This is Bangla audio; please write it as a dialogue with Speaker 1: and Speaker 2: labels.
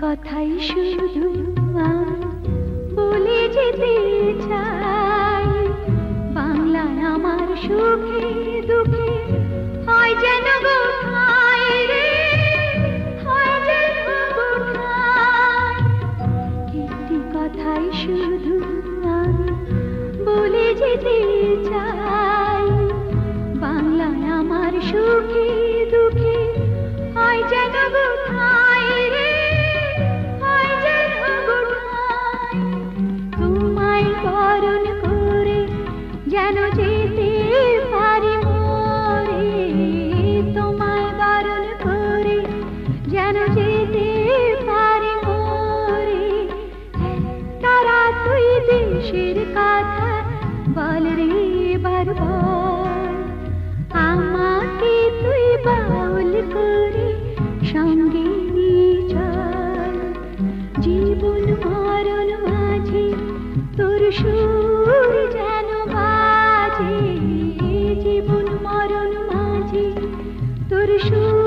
Speaker 1: কথাই শুধু বলে যেতে চাই, বাংলায় আমার সুখে দুঃখে হয় যেন বোঠাই রে, হয় যেন বোঠাই। একটি কথাই শুধু বলে যেতে চাই, বাংলায় আমার সুখে দুঃখে হয় যেন বোঠাই রে, বরণ করে যেন যেতে পারি মোরে, তোমায় বরণ করে যেন যেতে পারি মোরে। তারা তুই দেশের কথা বল রে বারবার, আমাকে তুই বাউল করে সঙ্গে নিয়ে চল। জীবন মরণ মাঝে তোর সুর যেন বাজে, জীবন মরণ মাঝে তোর সুর